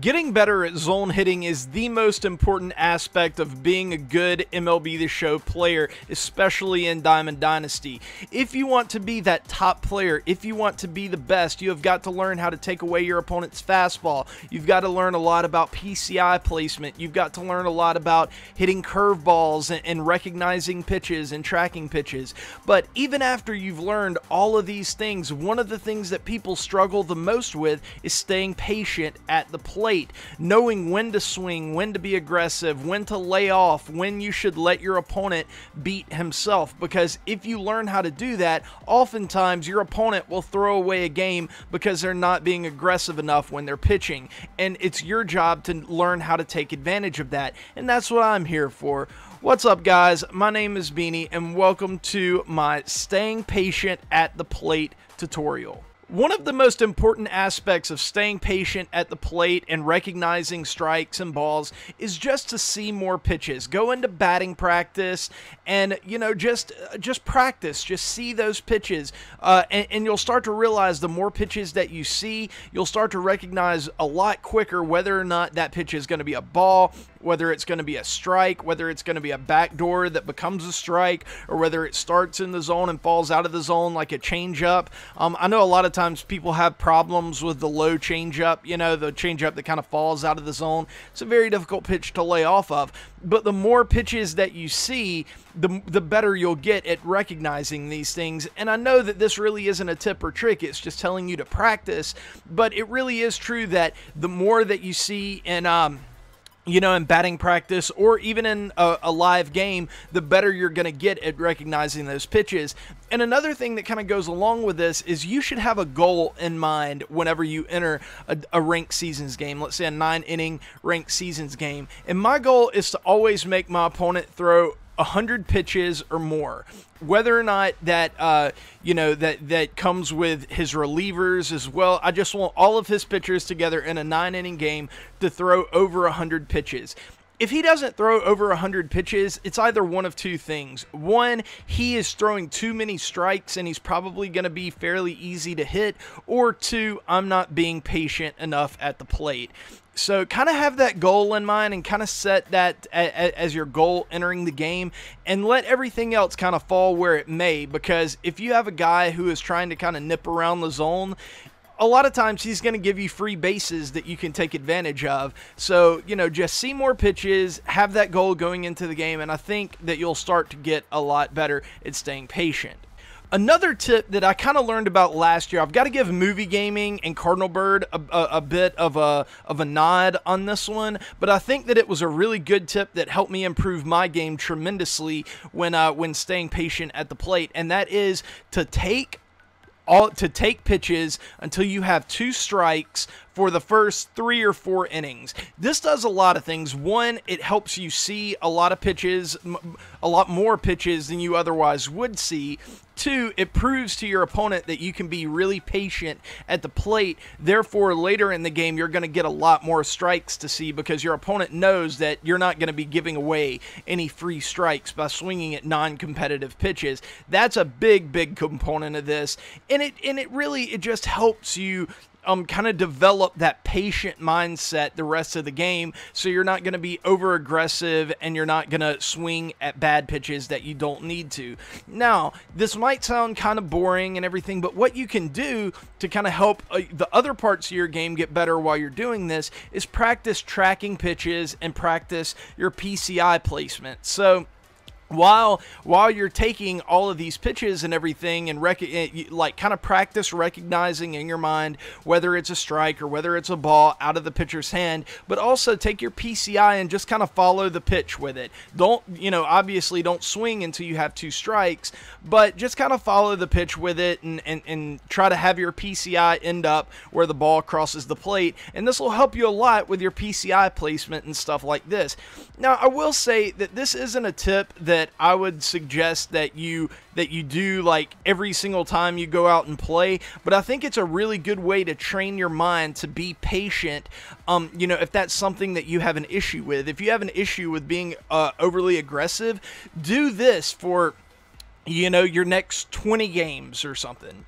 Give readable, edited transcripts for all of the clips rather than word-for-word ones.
Getting better at zone hitting is the most important aspect of being a good MLB The Show player, especially in Diamond Dynasty. If you want to be that top player, if you want to be the best, you have got to learn how to take away your opponent's fastball. You've got to learn a lot about PCI placement. You've got to learn a lot about hitting curveballs and recognizing pitches and tracking pitches. But even after you've learned all of these things, one of the things that people struggle the most with is staying patient at the plate. Knowing when to swing, when to be aggressive, when to lay off, when you should let your opponent beat himself. Because if you learn how to do that, oftentimes your opponent will throw away a game because they're not being aggressive enough when they're pitching. And it's your job to learn how to take advantage of that. And that's what I'm here for. What's up, guys? My name is Beanie, and welcome to my Staying Patient at the Plate tutorial. One of the most important aspects of staying patient at the plate and recognizing strikes and balls is just to see more pitches. Go into batting practice and, just practice. Just see those pitches. And you'll start to realize the more pitches that you see, you'll start to recognize a lot quicker whether or not that pitch is going to be a ball, whether it's going to be a strike, whether it's going to be a backdoor that becomes a strike, or whether it starts in the zone and falls out of the zone like a changeup. I know a lot of times people have problems with the low changeup, the changeup that kind of falls out of the zone. It's a very difficult pitch to lay off of. But the more pitches that you see, the better you'll get at recognizing these things. And I know that this really isn't a tip or trick. It's just telling you to practice. But it really is true that the more that you see in batting practice or even in a live game, the better you're going to get at recognizing those pitches. And another thing that kind of goes along with this is you should have a goal in mind whenever you enter a ranked seasons game. Let's say a 9-inning ranked seasons game. And my goal is to always make my opponent throw 100 pitches or more. Whether or not that that comes with his relievers as well. I just want all of his pitchers together in a 9-inning game to throw over 100 pitches. If he doesn't throw over 100 pitches, it's either one of two things. One, he is throwing too many strikes and he's probably going to be fairly easy to hit. Or two, I'm not being patient enough at the plate. So kind of have that goal in mind and kind of set that as your goal entering the game and let everything else kind of fall where it may. Because if you have a guy who is trying to kind of nip around the zone, a lot of times he's going to give you free bases that you can take advantage of. So, just see more pitches, have that goal going into the game, and I think that you'll start to get a lot better at staying patient. Another tip that I kind of learned about last year, I've got to give Movie Gaming and Cardinal Bird a bit of a nod on this one, but I think that it was a really good tip that helped me improve my game tremendously when staying patient at the plate, and that is to take pitches until you have 2 strikes for the first 3 or 4 innings. This does a lot of things. One, it helps you see a lot of pitches, a lot more pitches than you otherwise would see. 2, it proves to your opponent that you can be really patient at the plate. Therefore, later in the game, you're going to get a lot more strikes to see because your opponent knows that you're not going to be giving away any free strikes by swinging at non-competitive pitches. That's a big component of this. And it really just helps you kind of develop that patient mindset the rest of the game, so you're not going to be over aggressive and you're not going to swing at bad pitches that you don't need to. Now, this might sound kind of boring and everything, but what you can do to kind of help the other parts of your game get better while you're doing this is practice tracking pitches and practice your PCI placement. So while you're taking all of these pitches and everything and kind of practice recognizing in your mind whether it's a strike or whether it's a ball out of the pitcher's hand, but also take your PCI and just kind of follow the pitch with it. Don't, obviously don't swing until you have 2 strikes, but just kind of follow the pitch with it and try to have your PCI end up where the ball crosses the plate, and this will help you a lot with your PCI placement and stuff like this. Now, I will say that this isn't a tip that I would suggest that you do like every single time you go out and play, but I think it's a really good way to train your mind to be patient. If that's something that you have an issue with. If you have an issue with being overly aggressive, do this for your next 20 games or something.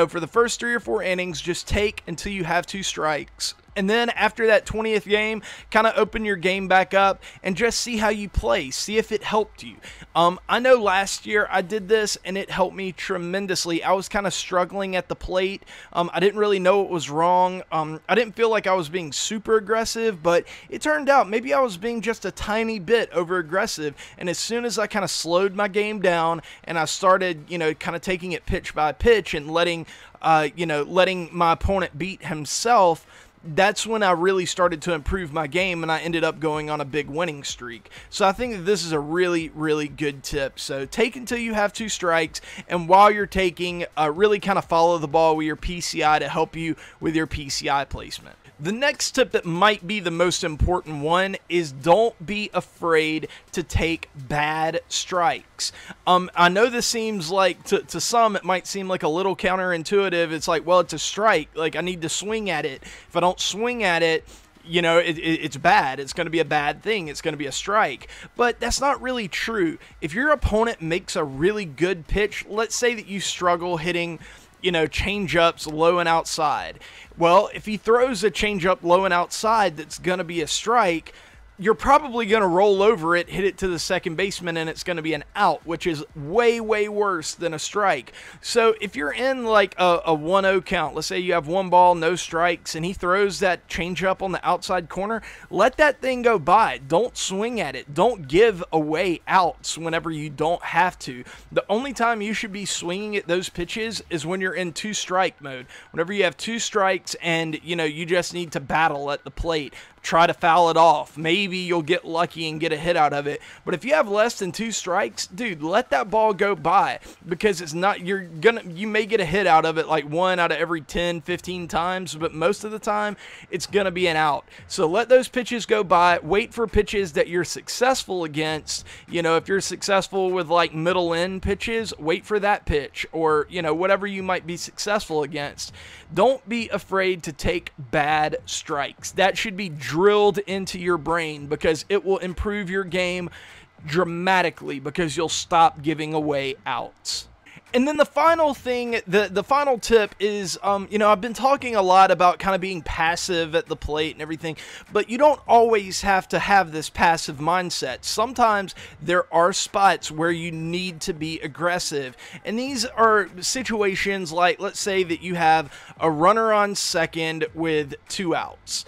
For the first 3 or 4 innings, just take until you have 2 strikes. And then after that 20th game, kind of open your game back up and just see how you play. See if it helped you. I know last year I did this and it helped me tremendously. I was kind of struggling at the plate. I didn't really know what was wrong. I didn't feel like I was being super aggressive, but it turned out maybe I was being just a tiny bit over aggressive. And as soon as I kind of slowed my game down and I started, kind of taking it pitch by pitch and letting my opponent beat himself, that's when I really started to improve my game, and I ended up going on a big winning streak. So I think that this is a really, really good tip. So take until you have 2 strikes, and while you're taking, really kind of follow the ball with your PCI to help you with your PCI placement. The next tip that might be the most important one is don't be afraid to take bad strikes. I know this seems like, to some, it might seem like a little counterintuitive. It's like, well, it's a strike. Like, I need to swing at it. If I don't swing at it, it's bad. It's going to be a bad thing. It's going to be a strike. But that's not really true. If your opponent makes a really good pitch, let's say that you struggle hitting change-ups low and outside. Well, if he throws a change-up low and outside that's going to be a strike, you're probably going to roll over it, hit it to the second baseman, and it's going to be an out, which is way, way worse than a strike. So if you're in like a 1-0 count, let's say you have 1 ball, no strikes, and he throws that changeup on the outside corner, let that thing go by. Don't swing at it. Don't give away outs whenever you don't have to. The only time you should be swinging at those pitches is when you're in 2-strike mode. Whenever you have 2 strikes and, you just need to battle at the plate. Try to foul it off. Maybe you'll get lucky and get a hit out of it. But if you have less than 2 strikes, dude, let that ball go by, because it's not, you may get a hit out of it like 1 out of every 10, 15 times, but most of the time it's going to be an out. So let those pitches go by. Wait for pitches that you're successful against. If you're successful with like middle end pitches, wait for that pitch, or, whatever you might be successful against. Don't be afraid to take bad strikes. That should be drilled into your brain, because it will improve your game dramatically, because you'll stop giving away outs. And then the final thing, the final tip is, I've been talking a lot about kind of being passive at the plate and everything, but you don't always have to have this passive mindset. Sometimes there are spots where you need to be aggressive, and these are situations like, let's say that you have a runner on second with 2 outs.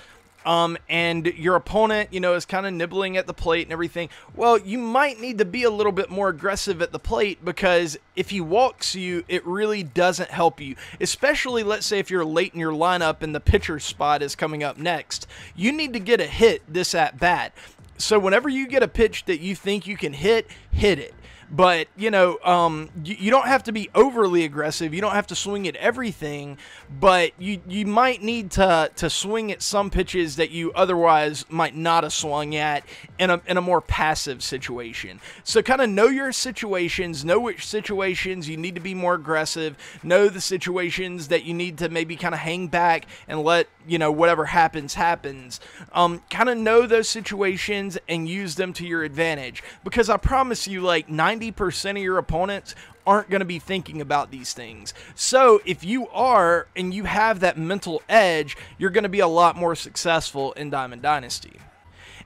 And your opponent, is kind of nibbling at the plate and everything. Well, you might need to be a little bit more aggressive at the plate, because if he walks you, it really doesn't help you. Especially, let's say, if you're late in your lineup and the pitcher spot is coming up next. You need to get a hit this at bat. So whenever you get a pitch that you think you can hit it. But, you don't have to be overly aggressive. You don't have to swing at everything, but you might need to swing at some pitches that you otherwise might not have swung at in a more passive situation. So kind of know your situations, know which situations you need to be more aggressive, know the situations that you need to maybe kind of hang back and let, whatever happens. Kind of know those situations and use them to your advantage, because I promise you, like 90% of your opponents aren't going to be thinking about these things. So if you are, and you have that mental edge, you're going to be a lot more successful in Diamond Dynasty.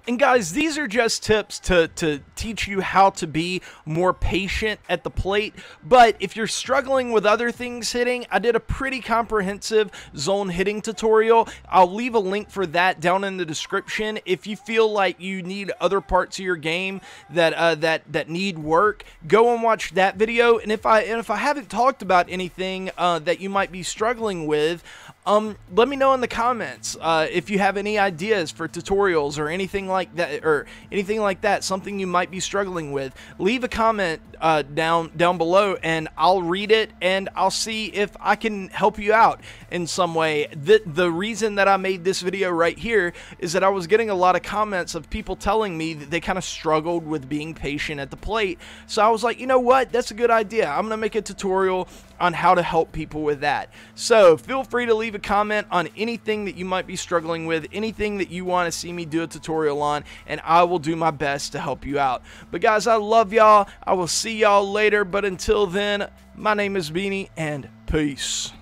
And guys, these are just tips to teach you how to be more patient at the plate. But if you're struggling with other things hitting, I did a pretty comprehensive zone hitting tutorial. I'll leave a link for that down in the description. If you feel like you need other parts of your game that need work, go and watch that video. And if I haven't talked about anything that you might be struggling with, let me know in the comments if you have any ideas for tutorials or anything like that, something you might be struggling with. Leave a comment down below, and I'll read it, and I'll see if I can help you out in some way. The reason that I made this video right here is that I was getting a lot of comments of people telling me that they kind of struggled with being patient at the plate. So I was like, you know what, that's a good idea. I'm gonna make a tutorial on how to help people with that. So feel free to leave a comment on anything that you might be struggling with, anything that you want to see me do a tutorial on, and I will do my best to help you out. But guys, I love y'all. I will see y'all later, but until then, my name is Beanie, and peace.